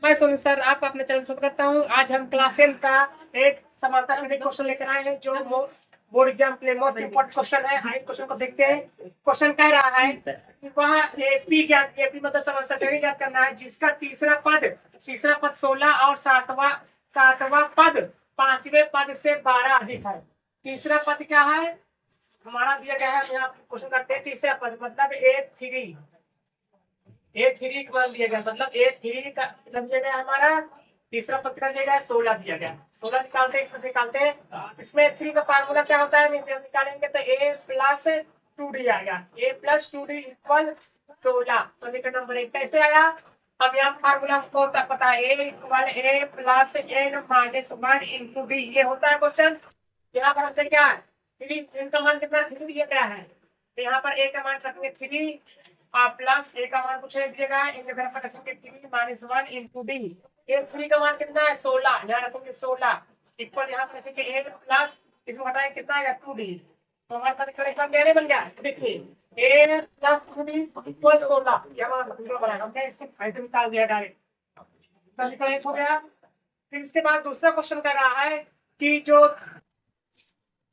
मैं सोनू सर आपका अपने चैनल स्वागत करता हूँ। आज हम क्लास 10 का एक समानता फिजिक्स क्वेश्चन लेकर आए हैं जो बोर्ड एग्जाम के लिए मोस्ट इम्पोर्टेंट क्वेश्चन है। आइए क्वेश्चन को देखते हैं। क्वेश्चन कह रहा है कि वहाँ एपी ज्ञात, एपी मतलब समानता श्रेणी ज्ञात करना है जिसका तीसरा पद 16 और सातवां पद पांचवें पद से 12 अधिक है। तीसरा पद क्या है हमारा दिया गया है। यहाँ क्वेश्चन करते हैं। तीसरा पद मतलब A3 का मान दिया गया, मतलब A3 का दिया गया हमारा। तीसरा पद का दिया गया 16 दिया गया। 16 निकालते इसमें निकालते हैं। इसमें 3 का फार्मूला क्या होता है हम निकालेंगे तो A प्लस 2D आएगा। A plus 2D equal 16। समीकरण नंबर 1 कैसे आया। अब यहाँ फार्मूला हमको पता है A equal A plus N minus 1 into D। ये होता है क्वेश्चन। यहाँ पर हमसे क्या है 3 इनका मान कितना 3 दिया गया है, तो यहाँ पर A का मान रखेंगे 3 और प्लस A का मान कुछ दिया गया है, इनके तरफ रखेंगे 3 माइनस 1 इंटू D। A3 का मान कितना है 16, यहाँ रखेंगे 16 इक्वल यहाँ पर रखेंगे A प्लस इसमें हटाएंगे कितना आएगा 2D। तो हमारे साथ इक्वेशन कैसे बन गया देखिए A प्लस 2D इक्वल 16। ये हमारा समीकरण बना, हमने इसको ऐसे निकाल दिया डायरेक्ट। समीकरण 1 हो गया। फिर इसके बाद दूसरा क्वेश्चन कर रहा है कि जो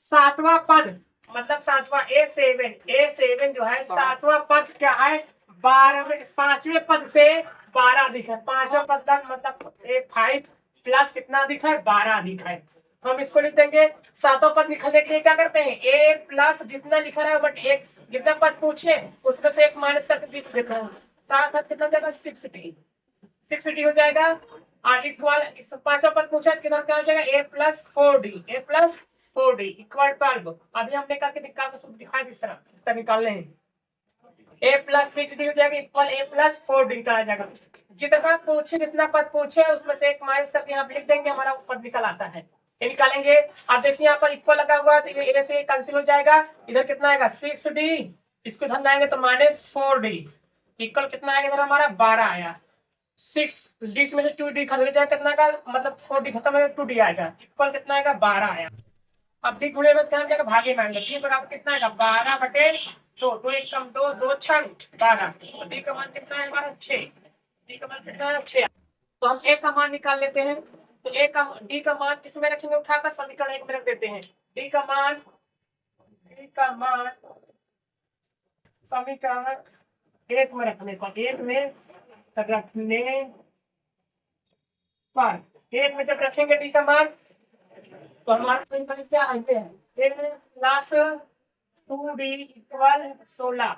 सातवां पद मतलब सातवां A7 जो है सातवां पद क्या है 5वें पद से 12 अधिक है। 5वां पद तक मतलब A5 प्लस कितना अधिक है 12 अधिक है। तो हम इसको लिख देंगे। सातवां पद लिखने के लिए क्या करते हैं A प्लस जितना लिखा रहा है बट एक जितना पद पूछे उसमें से एक माइनस करके लिख देता हूँ। सात कितना जाएगा 6D हो जाएगा। और इक्वल इस पांचवा पद पूछा कितना क्या हो जाएगा A प्लस 4D इक्वल 12। अभी हमने करके दिखाया इस तरह निकालने हैं। A प्लस 6D हो जाएगा इक्वल A प्लस 4D का आ जाएगा। जितना पूछे जितना पद पूछे उसमें से एक माइनस करके यहाँ लिख देंगे, हमारा पद निकल आता है। ये निकालेंगे। अब देखिए यहाँ पर इक्वल लगा हुआ है तो ये A से कैंसिल हो जाएगा। इधर कितना आएगा 6D, इसको इधर लाएंगे तो माइनस 4D इक्वल कितना आएगा इधर हमारा 12 आया। 6D में से 2D खत्म हो जाएगा कितना का मतलब 4D खत्म हो 2D आएगा इक्वल कितना आएगा 12 आया। अब डी गुणे में ध्यान देगा भागे मांगे डी बराबर कितना आएगा 12 बटे 2 1 कम 2 2 6 12। तो डी का मान कितना है हमारा 6। डी का मान कितना है 6। तो हम ए का मान निकाल लेते हैं। तो ए का डी का मान किसमें रखेंगे उठाकर समीकरण 1 में रख देते हैं। डी का मान समीकरण 1 में रखने पर 1 में जब रखेंगे डी का मान तो हमारा समीकरण क्या आते हैं A प्लस 2D इक्वल 16।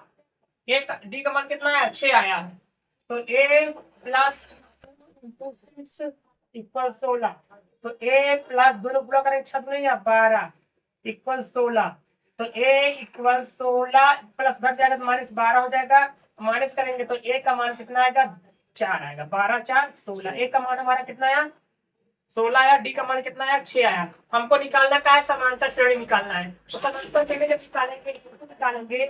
एक डी का मान कितना है 6 आया है। तो A प्लस 6 इक्वल 16। तो A प्लस दोनों पूरा करें 6 नहीं 12 इक्वल 16। तो A इक्वल 16 प्लस बढ़ जाएगा तो माइनस 12 हो जाएगा। माइनस करेंगे तो A का मान कितना आएगा 4 आएगा। 12 4 16। A का मान हमारा कितना आया 16 आया। डी का मान कितना आया 6 आया। हमको निकालना क्या है समांतर श्रेणी निकालना है। तो समांतर श्रेणी जब निकालेंगे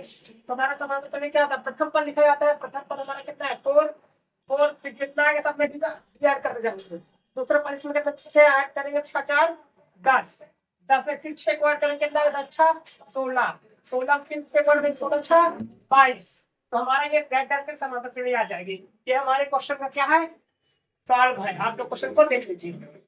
तो हमारा समांतर श्रेणी क्या होता है प्रथम पद लिखा जाता है। प्रथम पद हमारा कितना है 4 फिर कितना आएगा सब में ऐड करते जाएंगे। दूसरा पद इसमें कितना 6 ऐड करेंगे 6 4 10 में फिर 6 को ऐड करेंगे कितना 10 6 16 फिर 6 को ऐड 16 6 22। तो हमारा ये वेक्टर से समांतर श्रेणी आ जाएगी। ये हमारे क्वेश्चन का क्या है सॉल्व है। आप लोग क्वेश्चन को देख लीजिए।